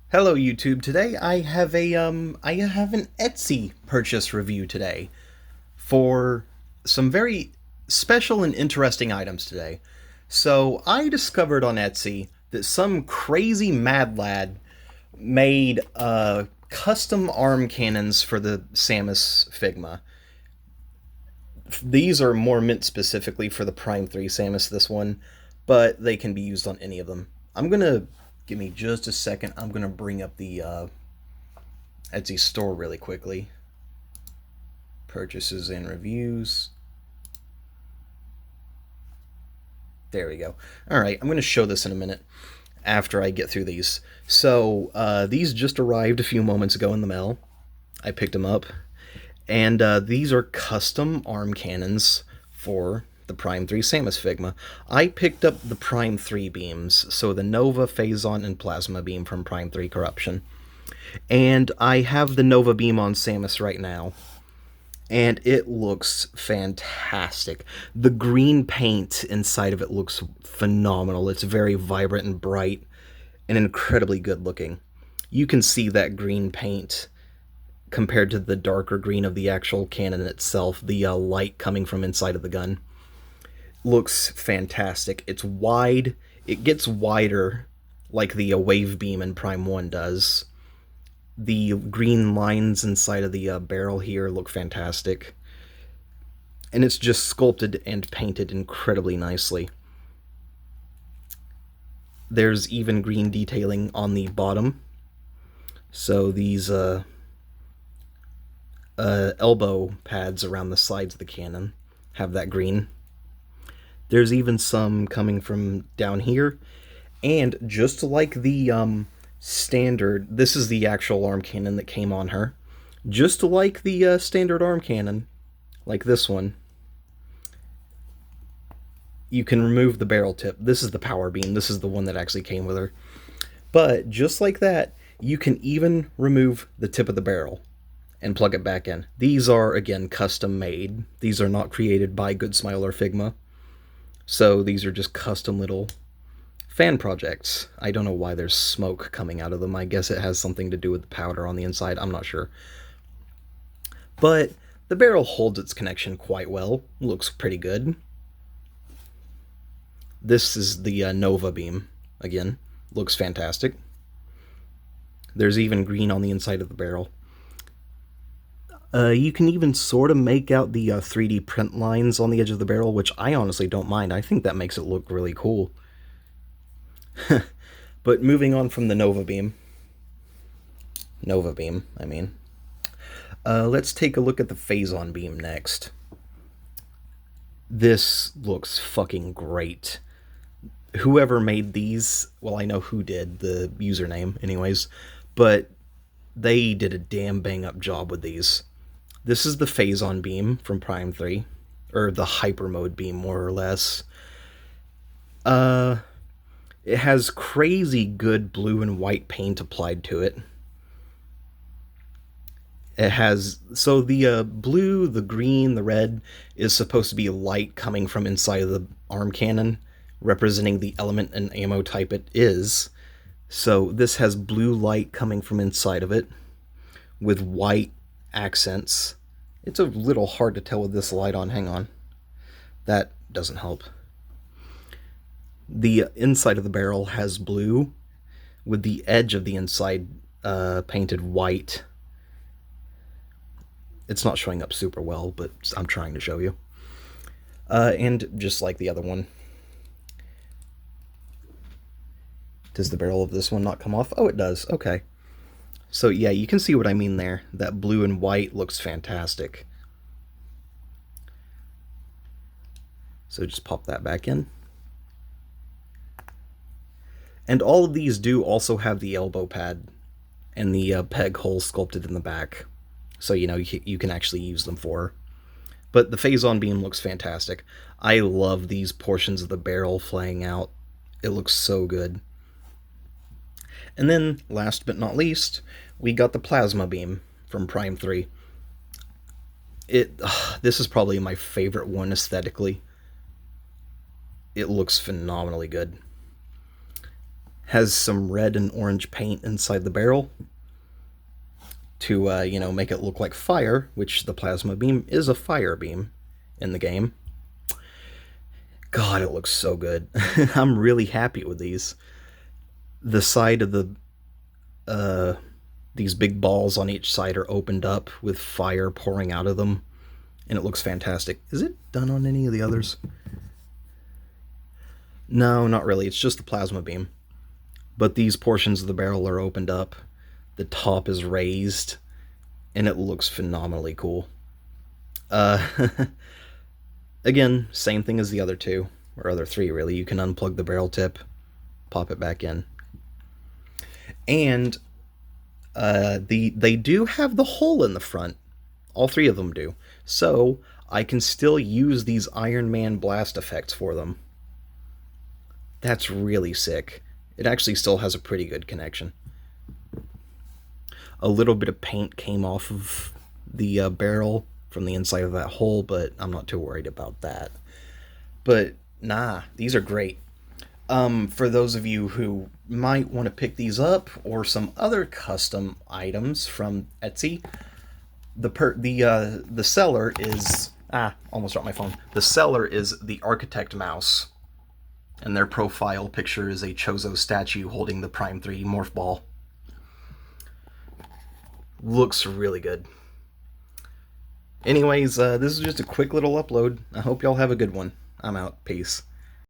Hello YouTube. Today I have an Etsy purchase review today for some very special and interesting items today. So, I discovered on Etsy that some crazy mad lad made custom arm cannons for the Samus Figma. These are more meant specifically for the Prime 3 Samus, this one, but they can be used on any of them. I'm going to give me just a second. I'm going to bring up the Etsy store really quickly. Purchases and reviews. There we go. All right, I'm going to show this in a minute after I get through these. So these just arrived a few moments ago in the mail. I picked them up, and these are custom arm cannons for the Prime 3 Samus Figma. I picked up the Prime 3 beams, so the Nova, Phazon, and Plasma Beam from Prime 3 Corruption. And I have the Nova Beam on Samus right now, and it looks fantastic. The green paint inside of it looks phenomenal. It's very vibrant and bright and incredibly good looking. You can see that green paint compared to the darker green of the actual cannon itself, the light coming from inside of the gun. Looks fantastic. It's wide. It gets wider like the wave beam in Prime 1 does. The green lines inside of the barrel here look fantastic. And it's just sculpted and painted incredibly nicely. There's even green detailing on the bottom. So these elbow pads around the sides of the cannon have that green. There's even some coming from down here. And just like the standard, this is the actual arm cannon that came on her. Just like the standard arm cannon, like this one, you can remove the barrel tip. This is the power beam. This is the one that actually came with her. But just like that, you can even remove the tip of the barrel and plug it back in. These are, again, custom made. These are not created by Good Smile or Figma. So these are just custom little fan projects. I don't know why there's smoke coming out of them. I guess it has something to do with the powder on the inside. I'm not sure. But the barrel holds its connection quite well. Looks pretty good. This is the Nova beam. Again, looks fantastic. There's even green on the inside of the barrel. You can even sort of make out the 3D print lines on the edge of the barrel, which I honestly don't mind. I think that makes it look really cool. But moving on from the Nova beam, I mean, let's take a look at the Phazon beam next. This looks fucking great. Whoever made these, well, I know who did, the username anyways, but they did a damn bang up job with these. This is the Phazon beam from Prime 3, or the Hyper Mode beam, more or less. It has crazy good blue and white paint applied to it. It has, so the blue, the green, the red is supposed to be light coming from inside of the arm cannon, representing the element and ammo type it is. So this has blue light coming from inside of it with white accents. It's a little hard to tell with this light on. Hang on. That doesn't help. The inside of the barrel has blue with the edge of the inside painted white. It's not showing up super well, but I'm trying to show you. And just like the other one. Does the barrel of this one not come off? Oh, it does. Okay. So yeah, you can see what I mean there. That blue and white looks fantastic. So just pop that back in. And all of these do also have the elbow pad and the peg hole sculpted in the back. So, you know, you can actually use them for. But the Phazon beam looks fantastic. I love these portions of the barrel flaying out. It looks so good. And then, last but not least, we got the Plasma beam from Prime 3. This is probably my favorite one aesthetically. It looks phenomenally good. Has some red and orange paint inside the barrel to, make it look like fire, which the plasma beam is a fire beam in the game. God, it looks so good. I'm really happy with these. The side of these big balls on each side are opened up with fire pouring out of them, and it looks fantastic. Is it done on any of the others? No, not really. It's just the plasma beam. But these portions of the barrel are opened up. The top is raised, and it looks phenomenally cool. Uh, Again, same thing as the other two, or other three, really. You can unplug the barrel tip, pop it back in. And they do have the hole in the front. All three of them do. So I can still use these Iron Man blast effects for them. That's really sick. It actually still has a pretty good connection. A little bit of paint came off of the barrel from the inside of that hole, but I'm not too worried about that. But nah, these are great. For those of you who might want to pick these up or some other custom items from Etsy, the seller is almost dropped my phone. The seller is the Architect Mouse, and their profile picture is a Chozo statue holding the Prime 3 Morph Ball. Looks really good. Anyways, this is just a quick little upload. I hope y'all have a good one. I'm out. Peace.